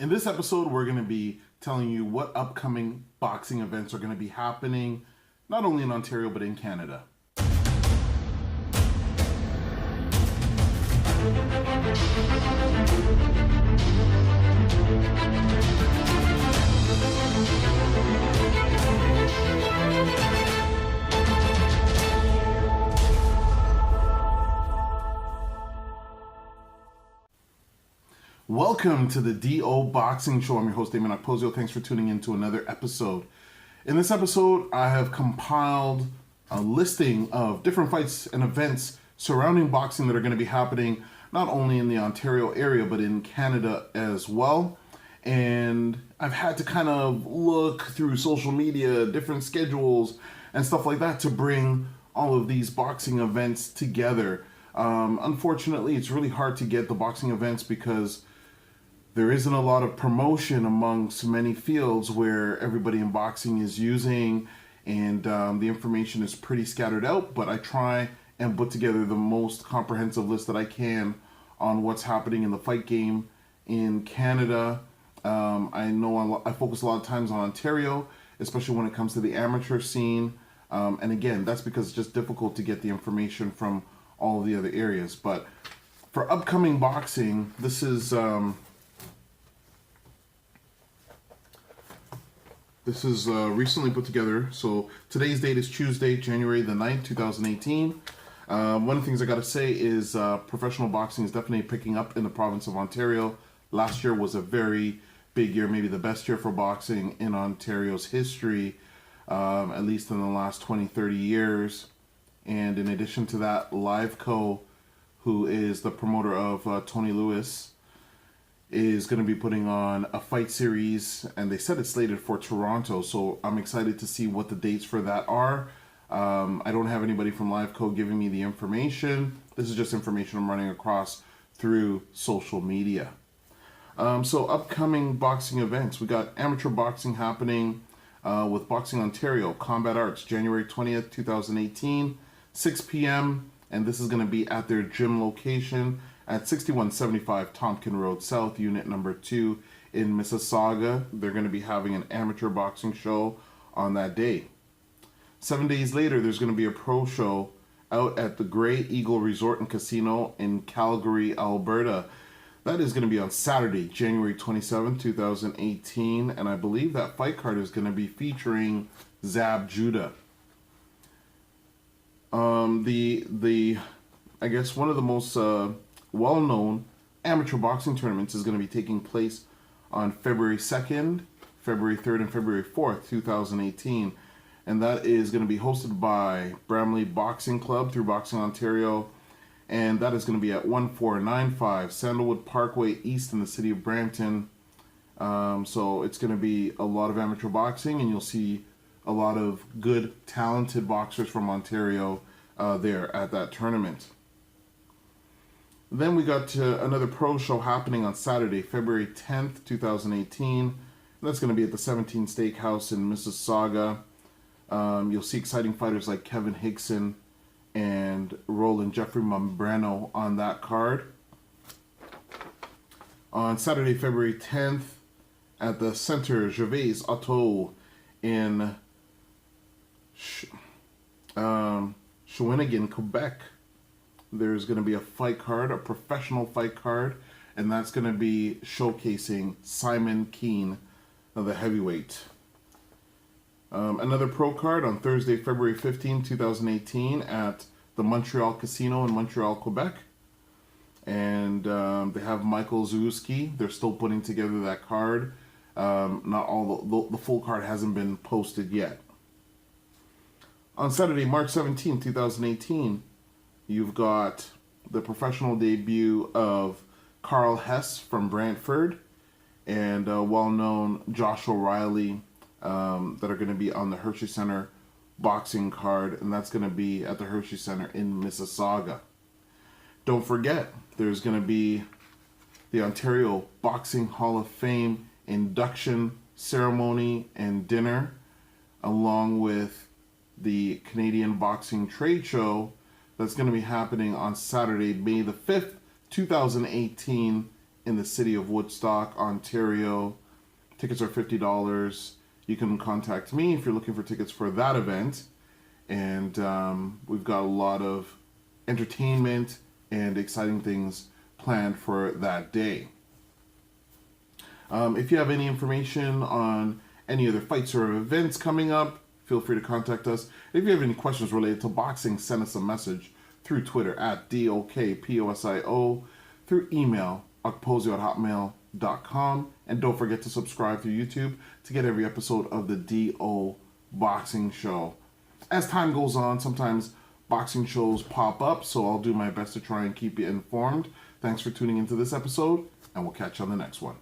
In this episode, we're going to be telling you what upcoming boxing events are going to be happening, not only in Ontario, but in Canada. Welcome to the DO Boxing Show. I'm your host, Damon Okposio. Thanks for tuning in to another episode. In this episode, I have compiled a listing of different fights and events surrounding boxing that are going to be happening not only in the Ontario area, but in Canada as well. And I've had to kind of look through social media, different schedules, and stuff like that to bring all of these boxing events together. Unfortunately, it's really hard to get the boxing events because there isn't a lot of promotion amongst many fields where everybody in boxing is using, and the information is pretty scattered out, but I try and put together the most comprehensive list that I can on what's happening in the fight game in Canada. I know I focus a lot of times on Ontario, especially when it comes to the amateur scene, and again, that's because it's just difficult to get the information from all of the other areas. But for upcoming boxing, this is recently put together. So today's date is Tuesday, January the 9th, 2018. One of the things I got to say is professional boxing is definitely picking up in the province of Ontario. Last year was a very big year, maybe the best year for boxing in Ontario's history, at least in the last 20, 30 years. And in addition to that, Liveco, who is the promoter of Tony Lewis, is going to be putting on a fight series, and they said it's slated for Toronto, so I'm excited to see what the dates for that are. I don't have anybody from Liveco giving me the information. This is just information I'm running across through social media. So upcoming boxing events, we got amateur boxing happening with Boxing Ontario, Combat Arts, January 20th, 2018, 6 p.m., and this is going to be at their gym location at 6175 Tompkin Road South, Unit Number 2 in Mississauga. They're going to be having an amateur boxing show on that day. 7 days later, there's going to be a pro show out at the Grey Eagle Resort and Casino in Calgary, Alberta. That is going to be on Saturday, January 27, 2018, and I believe that fight card is going to be featuring Zab Judah. I guess one of the most well-known amateur boxing tournaments is going to be taking place on February 2nd, February 3rd, and February 4th, 2018. And that is going to be hosted by Bramley Boxing Club through Boxing Ontario. And that is going to be at 1495 Sandalwood Parkway East in the city of Brampton. So it's going to be a lot of amateur boxing, and you'll see a lot of good, talented boxers from Ontario there at that tournament. Then we got another pro show happening on Saturday, February 10th, 2018. That's going to be at the 17 Steakhouse in Mississauga. You'll see exciting fighters like Kevin Hickson and Roland Jeffrey Mambreno on that card. On Saturday, February 10th, at the Centre Gervais Auto in Shawinigan, Quebec, there's going to be a fight card, a professional fight card, and that's going to be showcasing Simon Keane, the heavyweight. Another pro card on Thursday, February 15, 2018 at the Montreal Casino in Montreal, Quebec. And they have Michael Zewski. They're still putting together that card. Not all the full card hasn't been posted yet. On Saturday, March 17, 2018, you've got the professional debut of Carl Hess from Brantford and well-known Josh O'Reilly that are going to be on the Hershey Center boxing card, and that's going to be at the Hershey Center in Mississauga. Don't forget, there's going to be the Ontario Boxing Hall of Fame induction ceremony and dinner, along with the Canadian Boxing Trade Show that's going to be happening on Saturday, May the 5th, 2018 in the city of Woodstock, Ontario. Tickets are $50. You can contact me if you're looking for tickets for that event. And we've got a lot of entertainment and exciting things planned for that day. If you have any information on any other fights or events coming up, feel free to contact us. If you have any questions related to boxing, send us a message through Twitter at DOKPOSIO, through email, okposio@hotmail.com, and don't forget to subscribe through YouTube to get every episode of the DO Boxing Show. As time goes on, sometimes boxing shows pop up, so I'll do my best to try and keep you informed. Thanks for tuning into this episode, and we'll catch you on the next one.